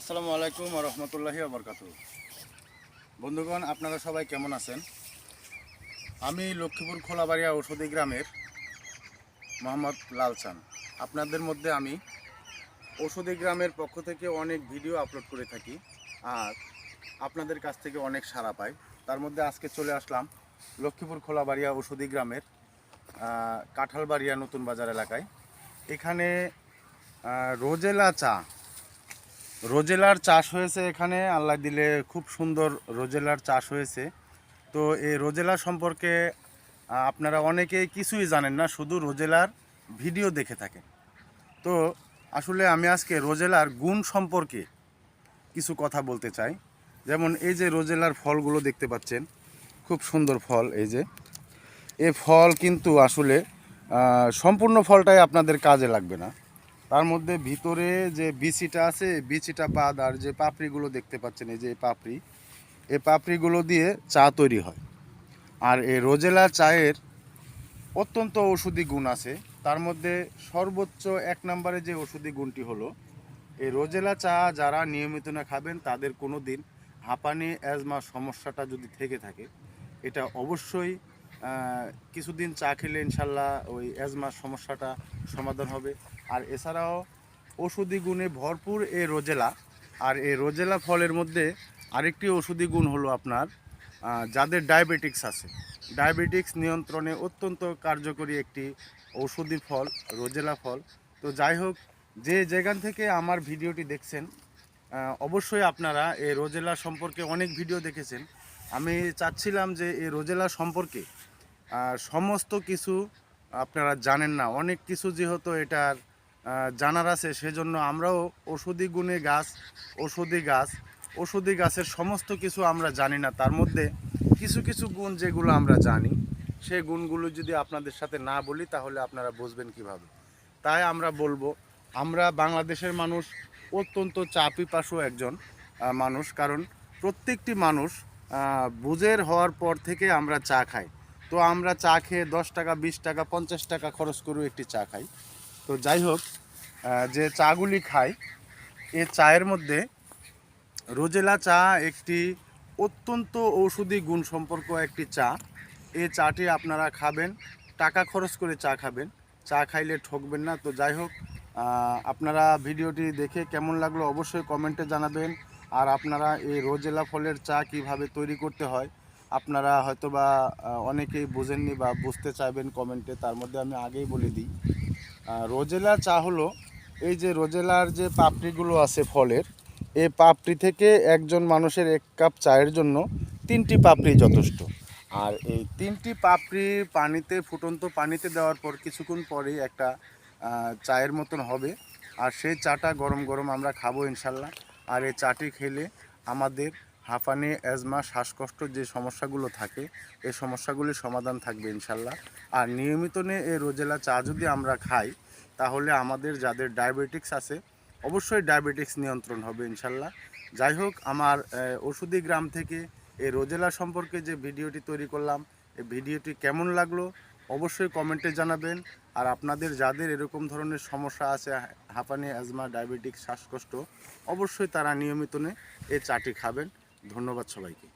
আসসালামু আলাইকুম ওয়া রাহমাতুল্লাহি ওয়া বারাকাতুহু। বন্ধুগণ, আপনারা সবাই কেমন আছেন? আমি লক্ষ্মীপুর খোলাবাড়িয়া ঔষধি গ্রামের মোহাম্মদ লালচান। আপনাদের মধ্যে আমি ঔষধি গ্রামের পক্ষ থেকে অনেক ভিডিও আপলোড করে থাকি আর আপনাদের কাছ থেকে অনেক সাড়া পাই। তার মধ্যে আজকে চলে আসলাম লক্ষ্মীপুর খোলাবাড়িয়া ঔষধি গ্রামের কাঁঠালবাড়িয়া নতুন বাজার এলাকায়। এখানে রোজেলার চাষ হয়েছে। এখানে আল্লাহ দিলে খুব সুন্দর রোজেলার চাষ হয়েছে। তো এই রোজেলা সম্পর্কে আপনারা অনেকেই কিছুই জানেন না, শুধু রোজেলার ভিডিও দেখে থাকেন। তো আসলে আমি আজকে রোজেলার গুণ সম্পর্কে কিছু কথা বলতে চাই। যেমন এই যে রোজেলার ফলগুলো দেখতে পাচ্ছেন, খুব সুন্দর ফল। এই ফল কিন্তু আসলে সম্পূর্ণ ফলটাই আপনাদের কাজে লাগবে না। তার মধ্যে ভিতরে যে বিচিটা আছে, বিচিটা বাদ আর যে পাপড়িগুলো দেখতে পাচ্ছেন, এই যে এই পাপড়িগুলো দিয়ে চা তৈরি হয়। আর এই রোজেলা চায়ের অত্যন্ত ঔষধি গুণ আছে। তার মধ্যে সর্বোচ্চ 1 নম্বরে যে ঔষধি গুণটি হলো, এই রোজেলা চা যারা নিয়মিত না খাবেন তাদের কোনো দিন হাঁপানি অ্যাজমা সমস্যাটা যদি থেকে থাকে, এটা অবশ্যই কিছুদিন চা খেলে ইনশাল্লাহ ওই অ্যাজমার সমস্যাটা সমাধান হবে। আর এছাড়াও ঔষধি গুণে ভরপুর এই রোজেলা। আর এই রোজেলা ফলের মধ্যে আরেকটি ঔষধি গুণ হলো আপনার যাদের ডায়াবেটিক্স আছে, ডায়াবেটিক্স নিয়ন্ত্রণে অত্যন্ত কার্যকরী একটি ঔষধি ফল রোজেলা ফল। তো যাই হোক, যে যেখান থেকে আমার ভিডিওটি দেখছেন, অবশ্যই আপনারা এই রোজেলা সম্পর্কে অনেক ভিডিও দেখেছেন। আমি চাচ্ছিলাম যে এই রোজেলা সম্পর্কে সমস্ত কিছু আপনারা জানেন না, অনেক কিছু যেহেতু এটার জানার আছে, সেজন্য আমরাও ঔষধি গাছের সমস্ত কিছু আমরা জানি না। তার মধ্যে কিছু কিছু গুণ যেগুলো আমরা জানি, সেই গুণগুলো যদি আপনাদের সাথে না বলি তাহলে আপনারা বুঝবেন কিভাবে। তাই আমরা বলবো, আমরা বাংলাদেশের মানুষ অত্যন্ত চা পিপাসু একজন মানুষ। কারণ প্রত্যেকটি মানুষ বুঝের হওয়ার পর থেকে আমরা চা খাই। তো আমরা চা খেয়ে 10 টাকা 20 টাকা 50 টাকা খরচ করেও একটি চা খাই। তো যাই হোক, যে চাগুলি খাই, এই চায়ের মধ্যে রোজেলা চা একটি অত্যন্ত ঔষধি গুণ সম্পর্ক একটি চা। এই চাটি আপনারা খাবেন, টাকা খরচ করে চা খাবেন, চা খাইলে ঠকবেন না। তো যাই হোক, আপনারা ভিডিওটি দেখে কেমন লাগলো অবশ্যই কমেন্টে জানাবেন। আর আপনারা এই রোজেলা ফলের চা কিভাবে তৈরি করতে হয় আপনারা হয়তোবা অনেকেই বোঝেননি বা বুঝতে চাইবেন কমেন্টে। তার মধ্যে আমি আগেই বলে দিই, রোজেলা চা হলো, এই যে রোজেলার যে পাপড়িগুলো আছে ফলের, এই পাপড়ি থেকে একজন মানুষের 1 কাপ চায়ের জন্য 3টি পাপড়ি যথেষ্ট। আর এই 3টি পাপড়ি ফুটন্ত পানিতে দেওয়ার পর কিছুক্ষণ পরেই একটা চায়ের মতন হবে। আর সেই চাটা গরম গরম আমরা খাবো ইনশাল্লাহ। আর এই চাটি খেলে আমাদের হাঁপানি অ্যাজমা শ্বাসকষ্ট যে সমস্যাগুলো থাকে, এই সমস্যাগুলির সমাধান থাকবে ইনশাল্লাহ। আর নিয়মিত এই রোজেলা চা যদি আমরা খাই তাহলে আমাদের যাদের ডায়াবেটিক্স আছে অবশ্যই ডায়াবেটিক্স নিয়ন্ত্রণ হবে ইনশাল্লাহ। যাই হোক, আমার ঔষধি গ্রাম থেকে এই রোজেলা সম্পর্কে যে ভিডিওটি তৈরি করলাম, এই ভিডিওটি কেমন লাগলো অবশ্যই কমেন্টে জানাবেন। আর আপনাদের যাদের এরকম ধরনের সমস্যা আছে, হাঁপানি অ্যাজমা ডায়াবেটিক্স শ্বাসকষ্ট, অবশ্যই তারা নিয়মিত এই চাটি খাবেন। ধন্যবাদ সবাইকে।